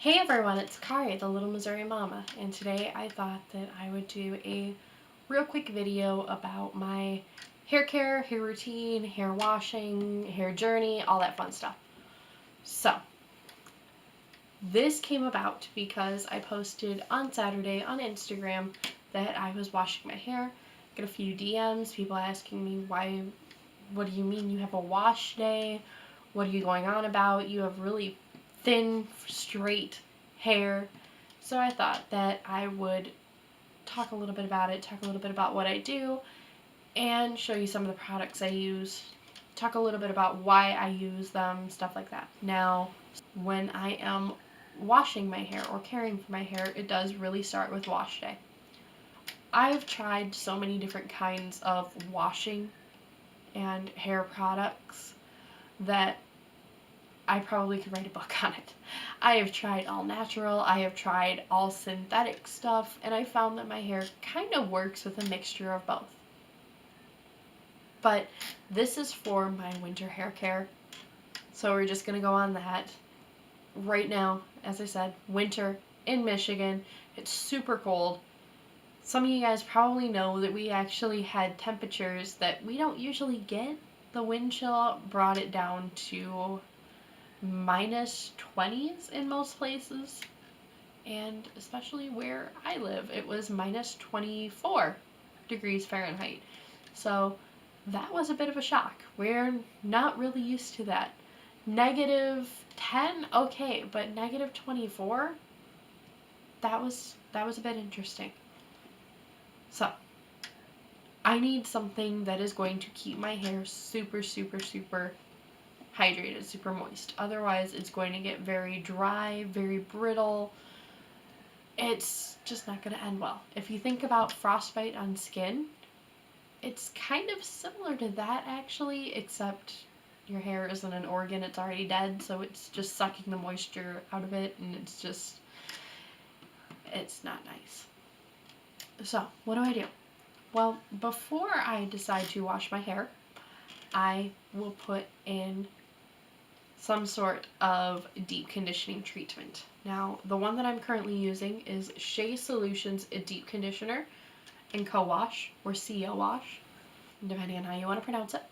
Hey everyone, it's Kari, the Little Missouri Mama, and today I thought that I would do a real quick video about my hair care, hair routine, hair washing, hair journey, all that fun stuff. So, this came about because I posted on Saturday on Instagram that I was washing my hair. Got a few DMs, people asking me what do you mean you have a wash day? What are you going on about? You have really thin, straight hair. So I thought that I would talk a little bit about it, talk a little bit about what I do, and show you some of the products I use, talk a little bit about why I use them, stuff like that. Now, when I am washing my hair or caring for my hair, it does really start with wash day. I've tried so many different kinds of washing and hair products that I probably could write a book on it. I have tried all natural, I have tried all synthetic stuff, and I found that my hair kind of works with a mixture of both. But this is for my winter hair care, so we're just going to go on that. Right now, as I said, winter in Michigan, it's super cold. Some of you guys probably know that we actually had temperatures that we don't usually get. The wind chill brought it down to minus 20s in most places, and especially where I live, it was minus 24 degrees Fahrenheit. So that was a bit of a shock. We're not really used to that. Negative 10, okay, but negative 24, that was a bit interesting. So I need something that is going to keep my hair super hydrated, super moist. Otherwise, it's going to get very dry, very brittle. It's just not going to end well. If you think about frostbite on skin, it's kind of similar to that actually, except your hair isn't an organ, it's already dead, so it's just sucking the moisture out of it, and it's not nice. So, what do? Well, before I decide to wash my hair, I will put in some sort of deep conditioning treatment. Now, the one that I'm currently using is Shea Solutions Deep Conditioner and Co-Wash, or CO Wash, depending on how you want to pronounce it.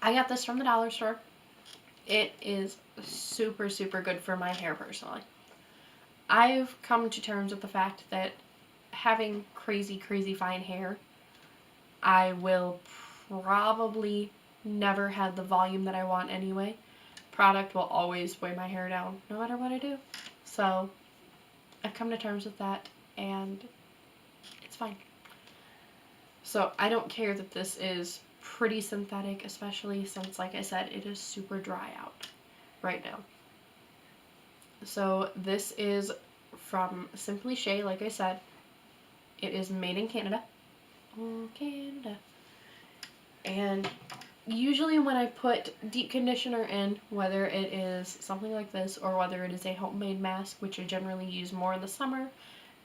I got this from the dollar store. It is super good for my hair personally. I've come to terms with the fact that having crazy fine hair, I will probably never have the volume that I want anyway. Product will always weigh my hair down no matter what I do. So I've come to terms with that, and it's fine. So I don't care that this is pretty synthetic, especially since, like I said, it is super dry out right now. So this is from Simply Shea, like I said. It is made in Canada. Oh, Canada. And usually when I put deep conditioner in, whether it is something like this or whether it is a homemade mask, which I generally use more in the summer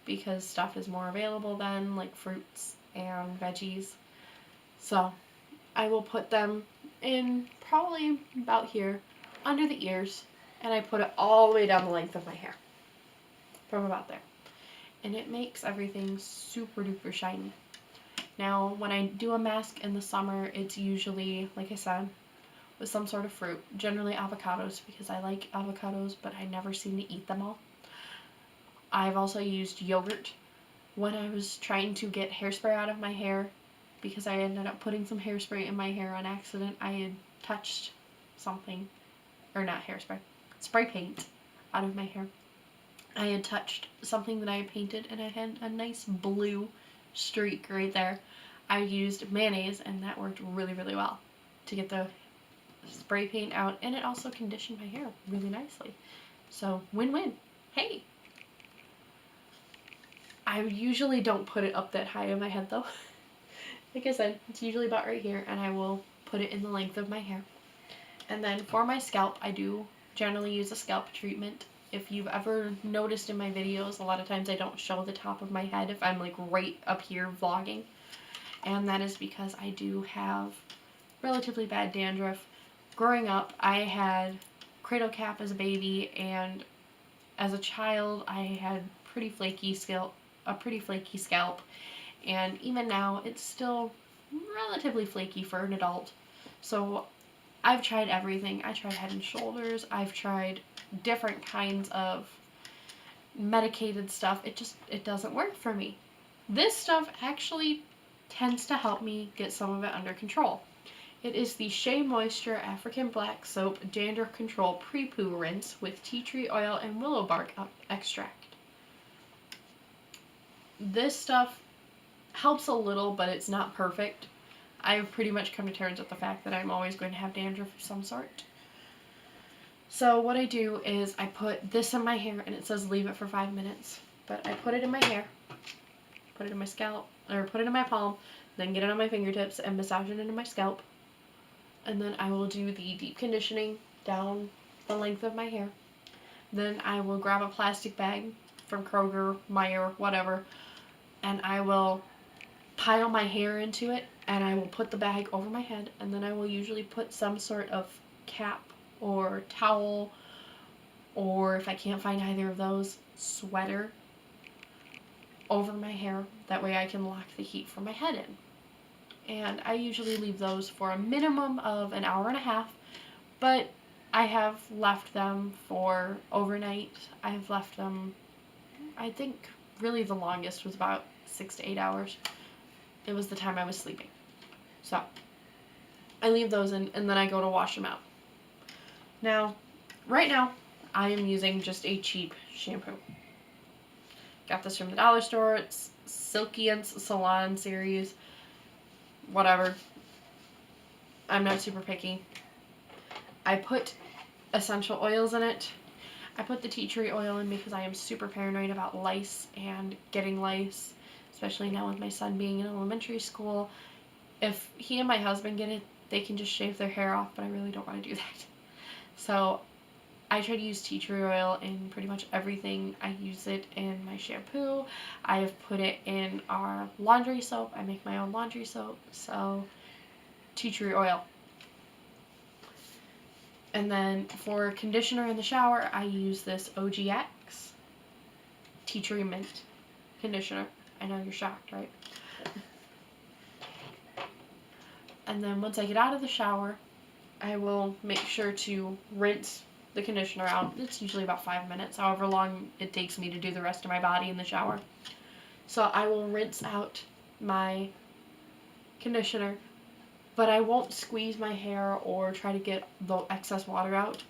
because stuff is more available then, like fruits and veggies. So I will put them in probably about here, under the ears, and I put it all the way down the length of my hair, from about there. And it makes everything super duper shiny. Now, when I do a mask in the summer, it's usually, like I said, with some sort of fruit, generally avocados, because I like avocados, but I never seem to eat them all. I've also used yogurt when I was trying to get hairspray out of my hair, because I ended up putting some hairspray in my hair on accident. I had touched something, or not hairspray, spray paint out of my hair. I had touched something that I had painted, and I had a nice blue streak right there. I used mayonnaise, and that worked really well to get the spray paint out, and it also conditioned my hair really nicely. So win-win. Hey! I usually don't put it up that high in my head though. Like I said, it's usually about right here, and I will put it in the length of my hair. And then for my scalp, I do generally use a scalp treatment. If you've ever noticed in my videos, a lot of times I don't show the top of my head if I'm like right up here vlogging. And that is because I do have relatively bad dandruff. Growing up, I had cradle cap as a baby, and as a child I had a pretty flaky scalp, and even now it's still relatively flaky for an adult. So I've tried everything. I tried Head and Shoulders. I've tried different kinds of medicated stuff. It doesn't work for me. This stuff actually tends to help me get some of it under control. It is the Shea Moisture African Black Soap Dandruff Control Pre-Poo Rinse with tea tree oil and willow bark extract. This stuff helps a little, but it's not perfect. I've pretty much come to terms with the fact that I'm always going to have dandruff of some sort. So what I do is I put this in my hair, and it says leave it for 5 minutes. But I put it in my hair, put it in my scalp, or put it in my palm, then get it on my fingertips and massage it into my scalp. And then I will do the deep conditioning down the length of my hair. Then I will grab a plastic bag from Kroger, Meijer, whatever, and I will pile my hair into it, and I will put the bag over my head, and then I will usually put some sort of cap or towel, or if I can't find either of those, sweater over my hair. That way I can lock the heat from my head in. And I usually leave those for a minimum of an hour and a half, but I have left them for overnight. I've left them, I think really the longest was about 6 to 8 hours. It was the time I was sleeping. So I leave those in, and then I go to wash them out. Now, right now, I am using just a cheap shampoo. Got this from the dollar store. It's Silkience Salon series. Whatever. I'm not super picky. I put essential oils in it. I put the tea tree oil in because I am super paranoid about lice and getting lice, especially now with my son being in elementary school. If he and my husband get it, they can just shave their hair off, but I really don't want to do that. So I try to use tea tree oil in pretty much everything. I use it in my shampoo. I have put it in our laundry soap. I make my own laundry soap, so tea tree oil. And then for conditioner in the shower, I use this OGX tea tree mint conditioner. I know you're shocked, right? And then once I get out of the shower, I will make sure to rinse the conditioner out. It's usually about 5 minutes, however long it takes me to do the rest of my body in the shower. So I will rinse out my conditioner, but I won't squeeze my hair or try to get the excess water out.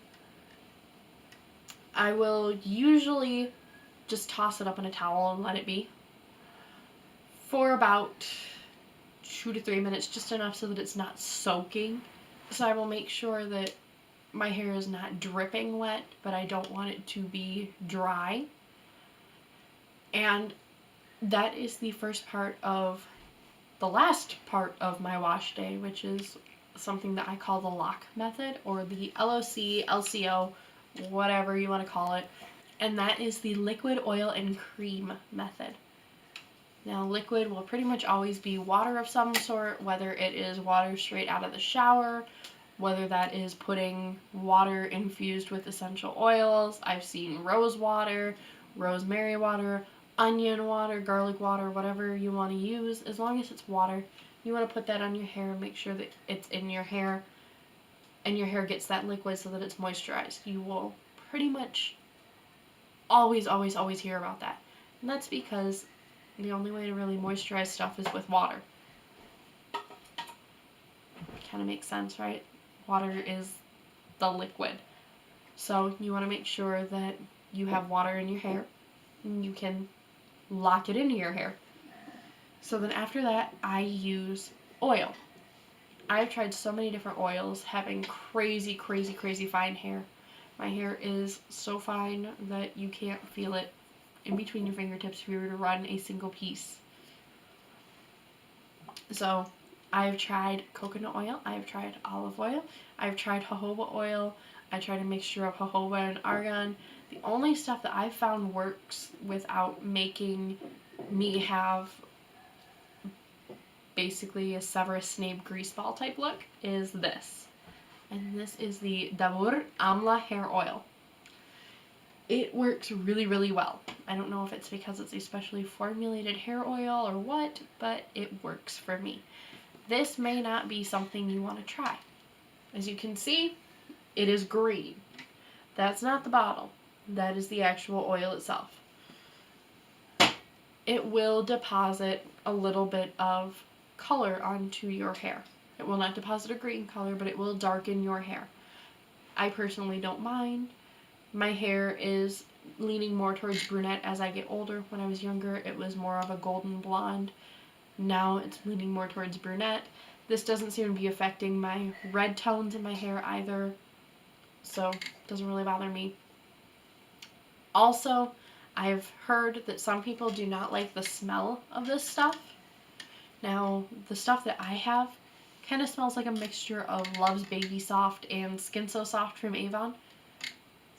I will usually just toss it up in a towel and let it be for about 2 to 3 minutes, just enough so that it's not soaking. So I will make sure that my hair is not dripping wet, but I don't want it to be dry. And that is the first part of the last part of my wash day, which is something that I call the lock method, or the LOC, LCO, whatever you want to call it. And that is the liquid, oil, and cream method. Now, liquid will pretty much always be water of some sort, whether it is water straight out of the shower, whether that is putting water infused with essential oils. I've seen rose water, rosemary water, onion water, garlic water, whatever you want to use. As long as it's water, you want to put that on your hair and make sure that it's in your hair and your hair gets that liquid so that it's moisturized. You will pretty much always hear about that. And that's because the only way to really moisturize stuff is with water. Kind of makes sense, right? Water is the liquid. So you want to make sure that you have water in your hair and you can lock it into your hair. So then after that, I use oil. I've tried so many different oils, having crazy fine hair. My hair is so fine that you can't feel it in between your fingertips if you were to run a single piece. So I've tried coconut oil, I've tried olive oil, I've tried jojoba oil, I tried a mixture of jojoba and argan. The only stuff that I've found works without making me have basically a Severus Snape greaseball type look is this. And and this is the Dabur Amla Hair Oil. It works really, really well. I don't know if it's because it's a specially formulated hair oil or what, but it works for me. This may not be something you want to try. As you can see, it is green. That's not the bottle. That is the actual oil itself. It will deposit a little bit of color onto your hair. It will not deposit a green color, but it will darken your hair. I personally don't mind. My hair is leaning more towards brunette as I get older. When I was younger, it was more of a golden blonde. Now it's leaning more towards brunette. This doesn't seem to be affecting my red tones in my hair either, so it doesn't really bother me. Also, I've heard that some people do not like the smell of this stuff. Now, the stuff that I have kind of smells like a mixture of Love's Baby Soft and Skin So Soft from Avon.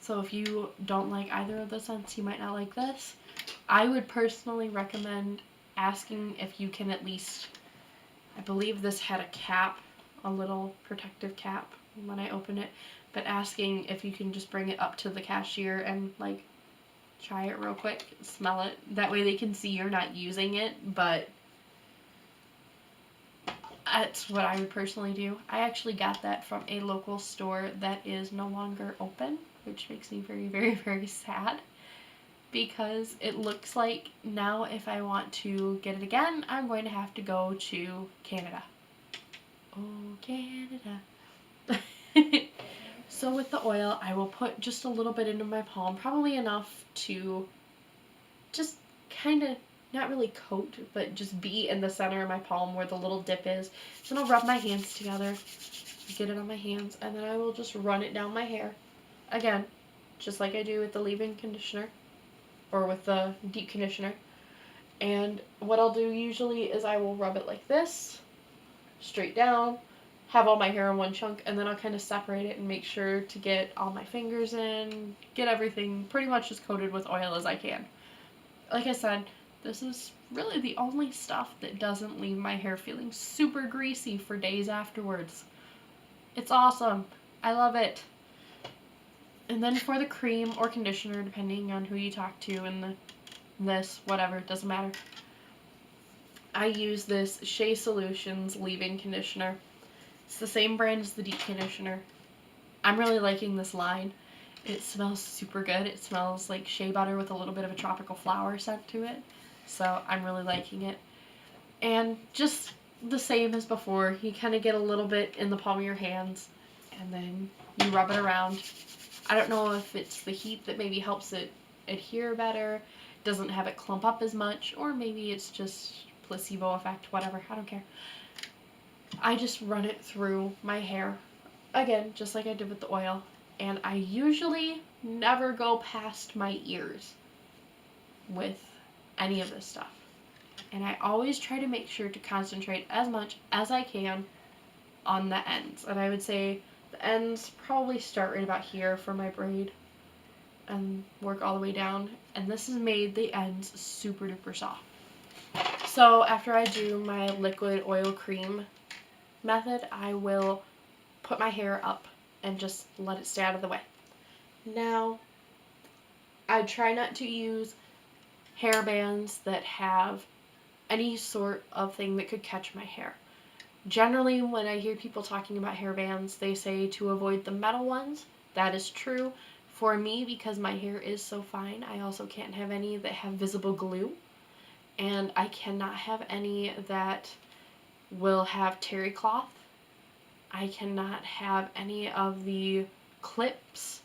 So if you don't like either of the scents, you might not like this. I would personally recommend asking if you can at least, I believe this had a cap, a little protective cap when I opened it, but asking if you can just bring it up to the cashier and like try it real quick, smell it. That way they can see you're not using it, but that's what I would personally do. I actually got that from a local store that is no longer open, which makes me very, very, very sad, because it looks like now if I want to get it again, I'm going to have to go to Canada. Oh, Canada. So with the oil, I will put just a little bit into my palm, probably enough to just kind of not really coat, but just be in the center of my palm where the little dip is. Then I'll rub my hands together, get it on my hands, and then I will just run it down my hair. Again, just like I do with the leave-in conditioner or with the deep conditioner. And what I'll do usually is I will rub it like this, straight down, have all my hair in one chunk, and then I'll kind of separate it and make sure to get all my fingers in, get everything pretty much as coated with oil as I can. Like I said, this is really the only stuff that doesn't leave my hair feeling super greasy for days afterwards. It's awesome. I love it. And then for the cream or conditioner, depending on who you talk to and this, whatever, it doesn't matter. I use this Shea Solutions leave-in conditioner. It's the same brand as the deep conditioner. I'm really liking this line. It smells super good. It smells like shea butter with a little bit of a tropical flower scent to it. So I'm really liking it. And just the same as before, you kind of get a little bit in the palm of your hands and then you rub it around. I don't know if it's the heat that maybe helps it adhere better, doesn't have it clump up as much, or maybe it's just placebo effect, whatever, I don't care. I just run it through my hair, again, just like I did with the oil, and I usually never go past my ears with any of this stuff. And I always try to make sure to concentrate as much as I can on the ends. And I would say the ends probably start right about here for my braid and work all the way down. And this has made the ends super duper soft. So after I do my liquid oil cream method, I will put my hair up and just let it stay out of the way. Now, I try not to use hair bands that have any sort of thing that could catch my hair. Generally, when I hear people talking about hair bands, they say to avoid the metal ones. That is true. For me, because my hair is so fine, I also can't have any that have visible glue. And I cannot have any that will have terry cloth. I cannot have any of the clips.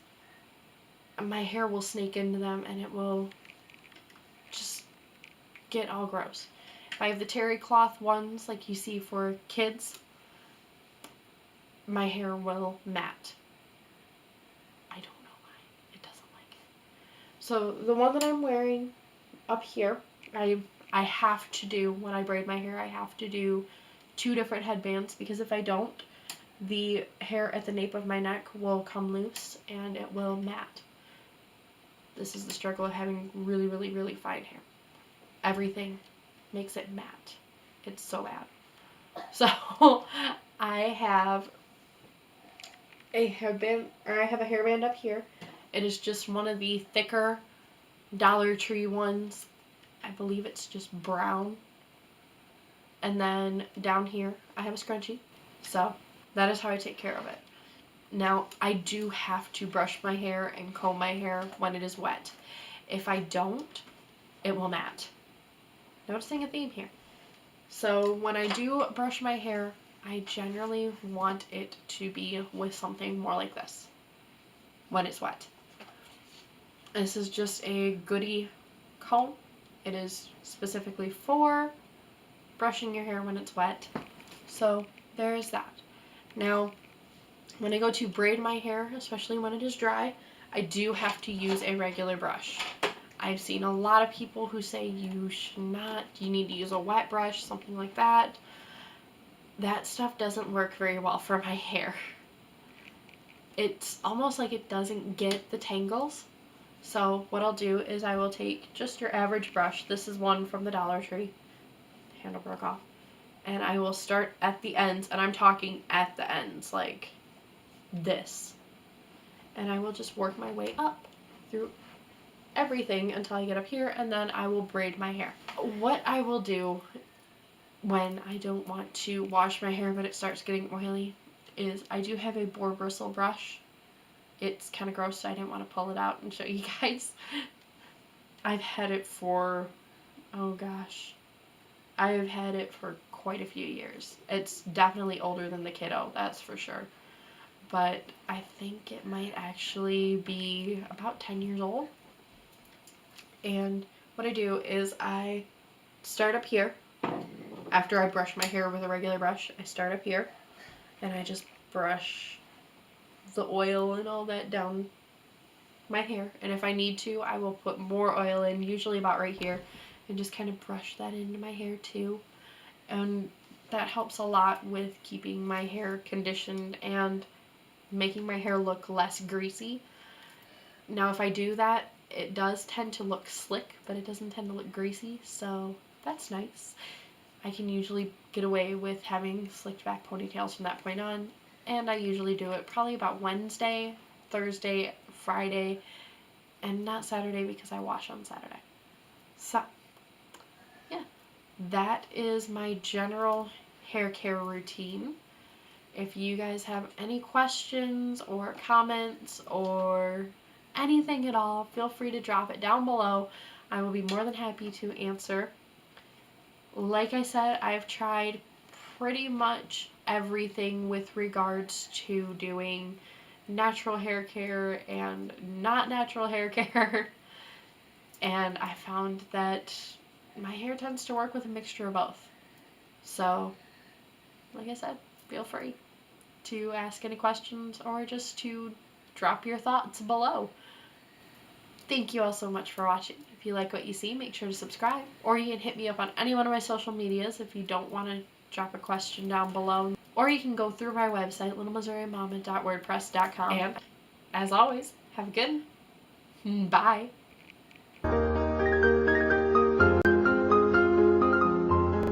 My hair will snake into them and it will just get all gross. If I have the terry cloth ones like you see for kids, my hair will mat. I don't know why. It doesn't like it. So the one that I'm wearing up here, I have to do, when I braid my hair, I have to do 2 different headbands, because if I don't, the hair at the nape of my neck will come loose and it will mat. This is the struggle of having really, really, really fine hair. Everything makes it matte. It's so bad. So I have a hairband, or I have a hairband up here. It is just one of the thicker Dollar Tree ones. I believe it's just brown. And then down here, I have a scrunchie. So that is how I take care of it. Now, I do have to brush my hair and comb my hair when it is wet. If I don't, it will mat. Noticing a theme here. So when I do brush my hair, I generally want it to be with something more like this when it's wet. This is just a goodie comb. It is specifically for brushing your hair when it's wet. So there is that. Now, when I go to braid my hair, especially when it is dry, I do have to use a regular brush. I've seen a lot of people who say you should not, you need to use a wet brush, something like that. That stuff doesn't work very well for my hair. It's almost like it doesn't get the tangles. So what I'll do is I will take just your average brush. This is one from the Dollar Tree. Handle broke off. And I will start at the ends, and I'm talking at the ends, like this. And I will just work my way up through everything until I get up here, and then I will braid my hair. What I will do when I don't want to wash my hair but it starts getting oily is I do have a boar bristle brush. It's kind of gross, so I didn't want to pull it out and show you guys. I've had it for, oh gosh, I have had it for quite a few years. It's definitely older than the kiddo, that's for sure. But I think it might actually be about 10 years old. And what I do is I start up here. After I brush my hair with a regular brush, I start up here and I just brush the oil and all that down my hair. And if I need to, I will put more oil in, usually about right here, and just kind of brush that into my hair too. And that helps a lot with keeping my hair conditioned and making my hair look less greasy. Now, if I do that, it does tend to look slick, but it doesn't tend to look greasy, so that's nice. I can usually get away with having slicked back ponytails from that point on, and I usually do it probably about Wednesday, Thursday, Friday, and not Saturday because I wash on Saturday. So, yeah, that is my general hair care routine. If you guys have any questions or comments or anything at all, feel free to drop it down below. I will be more than happy to answer. Like I said, I've tried pretty much everything with regards to doing natural hair care and not natural hair care. And I found that my hair tends to work with a mixture of both. So, like I said, feel free to ask any questions or just to drop your thoughts below. Thank you all so much for watching. If you like what you see, make sure to subscribe. Or you can hit me up on any one of my social medias if you don't want to drop a question down below. Or you can go through my website, littlemissouriMama.wordpress.com. And as always, have a good one. Bye.